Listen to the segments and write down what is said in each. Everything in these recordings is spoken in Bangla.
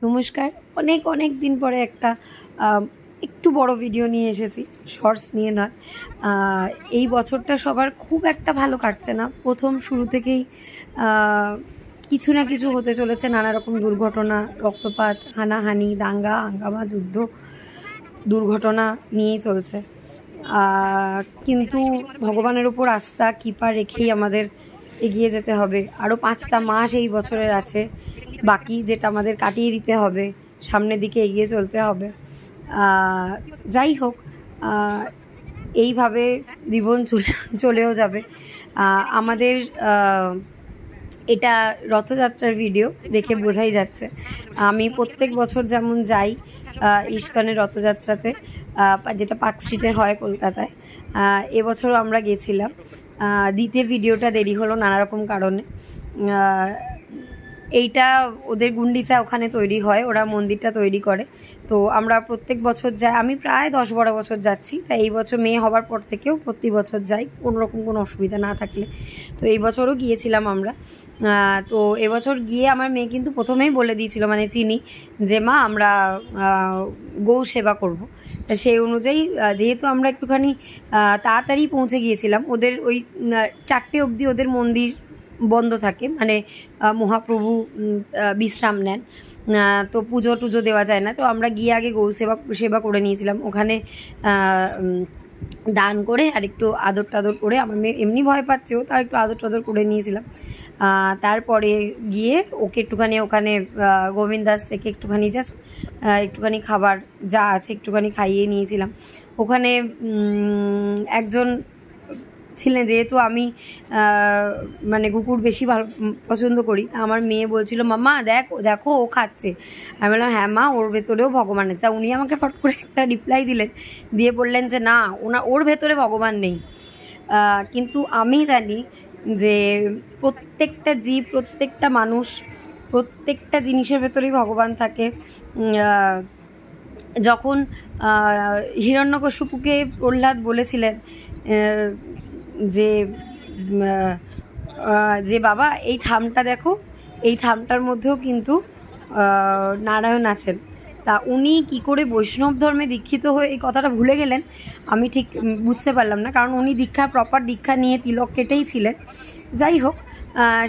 নমস্কার। অনেক অনেক দিন পরে একটা একটু বড় ভিডিও নিয়ে এসেছি, শর্টস নিয়ে নয়। এই বছরটা সবার খুব একটা ভালো কাটছে না। প্রথম শুরু থেকেই কিছু না কিছু হতে চলেছে, নানা রকম দুর্ঘটনা, রক্তপাত, হানাহানি, দাঙ্গা হাঙ্গামা, যুদ্ধ, দুর্ঘটনা নিয়েই চলছে। কিন্তু ভগবানের উপর আস্থা কৃপা রেখেই আমাদের এগিয়ে যেতে হবে। আরও 5টা মাস এই বছরের আছে বাকি, যেটা আমাদের কাটিয়ে দিতে হবে, সামনের দিকে এগিয়ে চলতে হবে। যাই হোক, এইভাবে জীবন চলেও যাবে। আমাদের এটা রথযাত্রার ভিডিও দেখে বোঝাই যাচ্ছে। আমি প্রত্যেক বছর যেমন যাই ইস্কনের রথযাত্রাতে, যেটা পার্ক স্ট্রিটে হয় কলকাতায়, এবছরও আমরা গেছিলাম। দিতে ভিডিওটা দেরি হলো নানা রকম কারণে। এইটা ওদের গুন্ডিচা ওখানে তৈরি হয়, ওরা মন্দিরটা তৈরি করে। তো আমরা প্রত্যেক বছর যাই, আমি প্রায় 10-12 বছর যাচ্ছি। তাই এই বছর মেয়ে হবার পর থেকেও প্রতি বছর যাই, কোনোরকম কোনো অসুবিধা না থাকলে। তো এই বছরও গিয়েছিলাম আমরা। তো এবছর গিয়ে আমার মেয়ে কিন্তু প্রথমেই বলে দিয়েছিল, মানে চিনি, যে মা আমরা গৌ সেবা করব। তা সেই অনুযায়ী যেহেতু আমরা একটুখানি তাড়াতাড়ি পৌঁছে গিয়েছিলাম, ওদের ওই 4টে অবধি ওদের মন্দির বন্ধ থাকে, মানে মহাপ্রভু বিশ্রাম নেন, তো পুজো টুজো দেওয়া যায় না। তো আমরা গিয়ে আগে গৌ সেবা করে নিয়েছিলাম ওখানে, দান করে আর একটু আদর টাদর করে। আমার মেয়ে এমনি ভয় পাচ্ছেও, তার একটু আদর টাদর করে নিয়েছিলাম। তারপরে গিয়ে ওকে একটুখানি ওখানে গোবিন্দাস থেকে একটুখানি খাবার যা আছে একটুখানি খাইয়ে নিয়েছিলাম। ওখানে একজন ছিলেন, যেহেতু আমি মানে কুকুর বেশি ভালো পছন্দ করি, আমার মেয়ে বলছিল মাম্মা দেখো ও খাচ্ছে। আমি বললাম হ্যাঁ মা, ওর ভেতরেও ভগবান আছে। তা উনি আমাকে ফট করে একটা রিপ্লাই দিলেন, দিয়ে বললেন যে না, ওর ভেতরে ভগবান নেই। কিন্তু আমি জানি যে প্রত্যেকটা জীব, প্রত্যেকটা মানুষ, প্রত্যেকটা জিনিসের ভেতরেই ভগবান থাকে। যখন হিরণ্যকশিপুকে প্রহ্লাদ বলেছিলেন যে বাবা এই থামটা দেখো, এই থামটার মধ্যেও কিন্তু নারায়ণ আছেন। তা উনি কি করে বৈষ্ণব ধর্মে দীক্ষিত হয়ে এই কথাটা ভুলে গেলেন আমি ঠিক বুঝতে পারলাম না, কারণ উনি প্রপার দীক্ষা নিয়ে তিলক কেটেই ছিলেন। যাই হোক,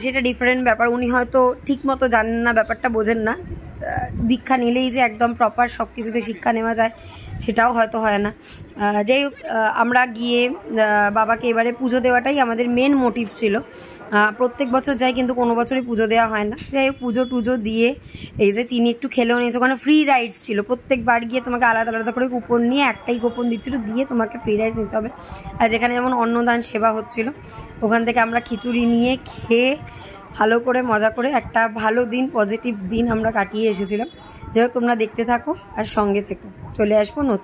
সেটা ডিফারেন্ট ব্যাপার। উনি হয়তো ঠিক মতো জানেন না, ব্যাপারটা বোঝেন না। দীক্ষা নিলেই যে একদম প্রপার সব কিছুতে শিক্ষা নেওয়া যায় সেটাও হয়তো হয় না। যাই হোক, আমরা গিয়ে বাবাকে এবারে পুজো দেওয়াটাই আমাদের মেন মোটিভ ছিল। প্রত্যেক বছর যাই, কিন্তু কোনো বছরই পুজো দেওয়া হয় না। যাই হোক, পুজো টুজো দিয়ে এই যে চিনি একটু খেলেও নিয়েছে। ওখানে ফ্রি রাইডস ছিল, প্রত্যেকবার গিয়ে তোমাকে আলাদা আলাদা করে কুপন নিয়ে, একটাই কুপন দিচ্ছিলো, দিয়ে তোমাকে ফ্রি রাইডস নিতে হবে। আর যেখানে যেমন অন্নদান সেবা হচ্ছিল, ওখান থেকে আমরা খিচুড়ি নিয়ে খেয়ে ভালো করে মজা করে একটা ভালো দিন, পজিটিভ দিন আমরা কাটিয়ে এসেছিলাম। যাই হোক, তোমরা দেখতে থাকো আর সঙ্গে থেকো, চলে আসবো নতুন।